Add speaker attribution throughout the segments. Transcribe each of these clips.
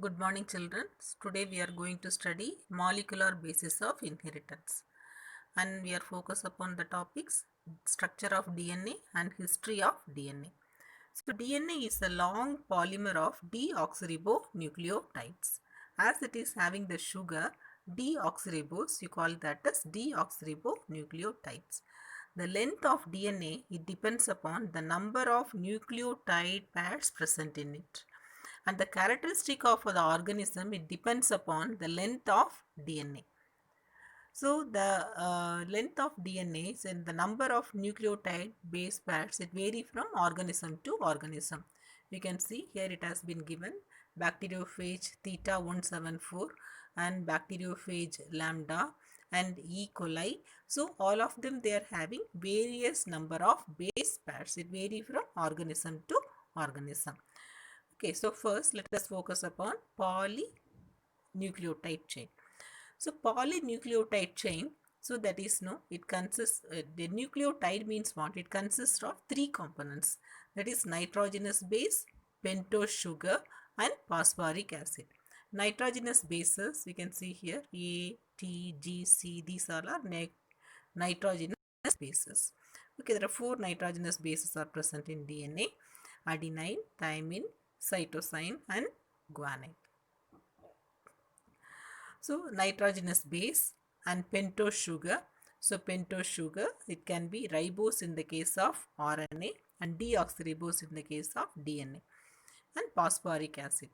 Speaker 1: Good morning, children. Today we are going to study molecular basis of inheritance, and we are focused upon the topics structure of DNA and history of DNA. So DNA is a long polymer of deoxyribonucleotides. As it is having the sugar deoxyribose, you call that as deoxyribonucleotides. The length of DNA, it depends upon the number of nucleotide pairs present in it, and the characteristic of the organism, it depends upon the length of DNA. So the length of DNA and the number of nucleotide base pairs, it vary from organism to organism. We can see here it has been given bacteriophage theta 174 and bacteriophage lambda and E. coli. So all of them, they are having various number of base pairs. It vary from organism to organism. Okay, so first let us focus upon polynucleotide chain. So polynucleotide chain, so that is it consists, the nucleotide means what? It consists of three components, that is nitrogenous base, pentose sugar and phosphoric acid. Nitrogenous bases, we can see here A, T, G, C, these are nitrogenous bases. Okay, there are four nitrogenous bases are present in DNA: adenine, thymine, cytosine and guanine. So nitrogenous base and pentose sugar. So pentose sugar, it can be ribose in the case of RNA and deoxyribose in the case of DNA, and phosphoric acid.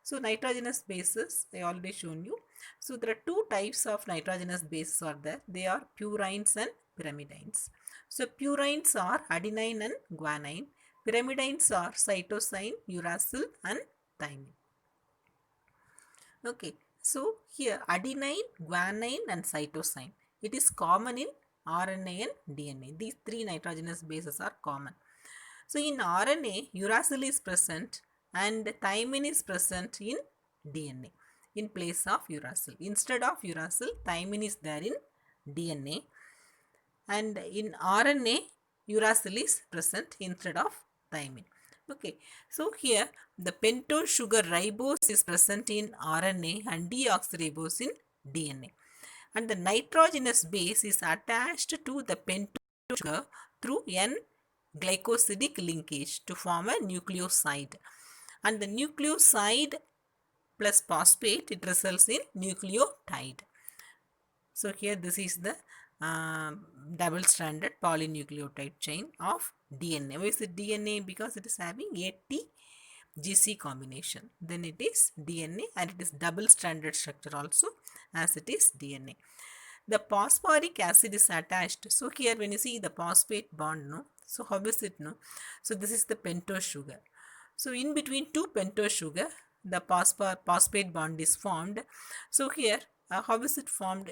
Speaker 1: So nitrogenous bases, I already shown you. So there are two types of nitrogenous bases are there. They are purines and pyrimidines. So purines are adenine and guanine. Pyrimidines are cytosine, uracil and thymine. Okay, so here adenine, guanine and cytosine, it is common in RNA and DNA. These three nitrogenous bases are common. So in RNA, uracil is present and thymine is present in DNA in place of uracil. Instead of uracil, thymine is there in DNA, and in RNA, uracil is present instead of thymine. Okay, so here the pentose sugar ribose is present in RNA and deoxyribose in DNA, and the nitrogenous base is attached to the pentose sugar through N glycosidic linkage to form a nucleoside, and the nucleoside plus phosphate, it results in nucleotide. So here this is the double stranded polynucleotide chain of DNA. Why is it DNA? Because it is having AT-GC combination. Then it is DNA, and it is double stranded structure also as it is DNA. The phosphoric acid is attached. So here when you see the phosphate bond, no? So how is it, no? So this is the pentose sugar. So in between two pentose sugar, the phosphate bond is formed. So here, how is it formed?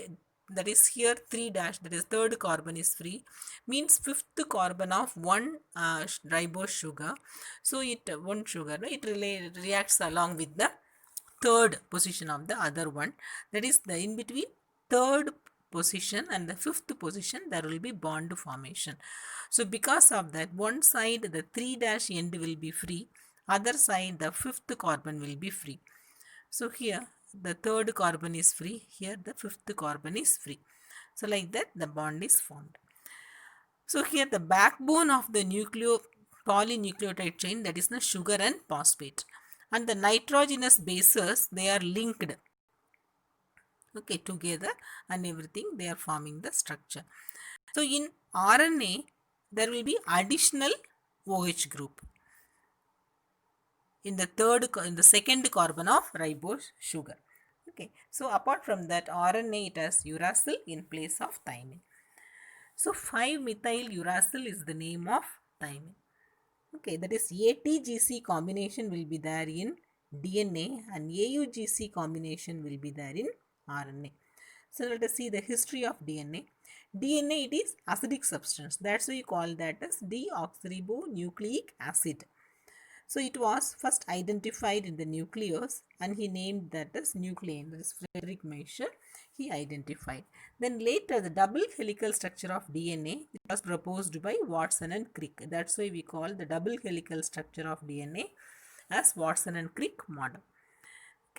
Speaker 1: That is here 3 dash, that is third carbon is free, means fifth carbon of one ribose sugar. So it one sugar, no, it reacts along with the third position of the other one. That is the in between third position and the fifth position, there will be bond formation. So because of that, one side the 3 dash end will be free, other side the fifth carbon will be free. So here the third carbon is free, here the fifth carbon is free. So like that the bond is formed. So here the backbone of the polynucleotide chain, that is the sugar and phosphate, and the nitrogenous bases, they are linked, okay, together, and everything, they are forming the structure. So in RNA there will be additional OH group in the second carbon of ribose sugar. Okay, so apart from that, RNA, it has uracil in place of thymine. So 5-methyl uracil is the name of thymine. Okay, that is ATGC combination will be there in DNA and AUGC combination will be there in RNA. So let us see the history of DNA. DNA, it is acidic substance. That's why you call that as deoxyribonucleic acid. So it was first identified in the nucleus and he named that as nuclein. That is Frederick Miescher, he identified. Then later the double helical structure of DNA was proposed by Watson and Crick. That's why we call the double helical structure of DNA as Watson and Crick model.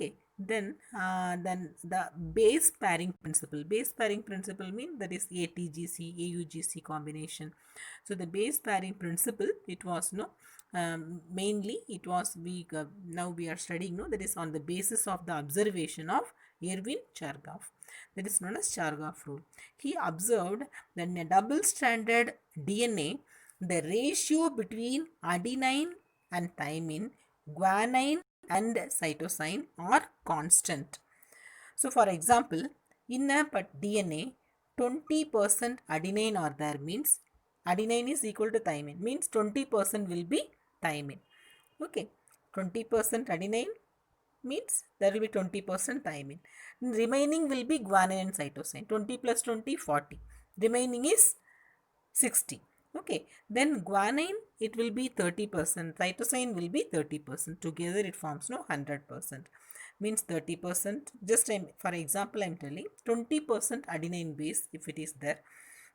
Speaker 1: Okay, then the base pairing principle. Base pairing principle means that is ATGC, AUGC combination. So the base pairing principle, it was no, mainly it was we now we are studying no, that is on the basis of the observation of Erwin Chargaff. That is known as Chargaff rule. He observed that in a double-stranded DNA, the ratio between adenine and thymine, guanine and cytosine are constant. So, for example, in a DNA, 20% adenine are there means adenine is equal to thymine means 20% will be thymine. Okay, 20% adenine means there will be 20% thymine. Remaining will be guanine and cytosine. 20 plus 20, 40. Remaining is 60. Okay, then guanine it will be 30%, cytosine will be 30%. Together it forms no 100%. Means 30%. Just for example, I am telling 20% adenine base if it is there,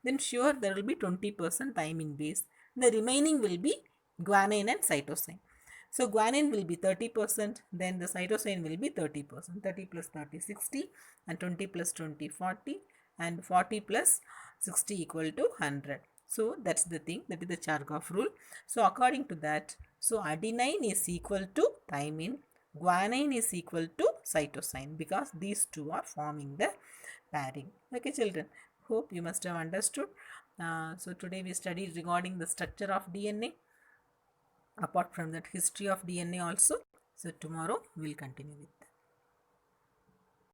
Speaker 1: then sure there will be 20% thymine base. The remaining will be guanine and cytosine. So guanine will be 30%, then the cytosine will be 30%. 30 plus 30, 60, and 20 plus 20, 40, and 40 plus 60 equal to 100. So that's the thing, that is the Chargaff rule. So according to that, so adenine is equal to thymine, guanine is equal to cytosine, because these two are forming the pairing. Okay children, hope you must have understood. So today we studied regarding the structure of DNA. Apart from that, history of DNA also. So tomorrow we'll continue with that.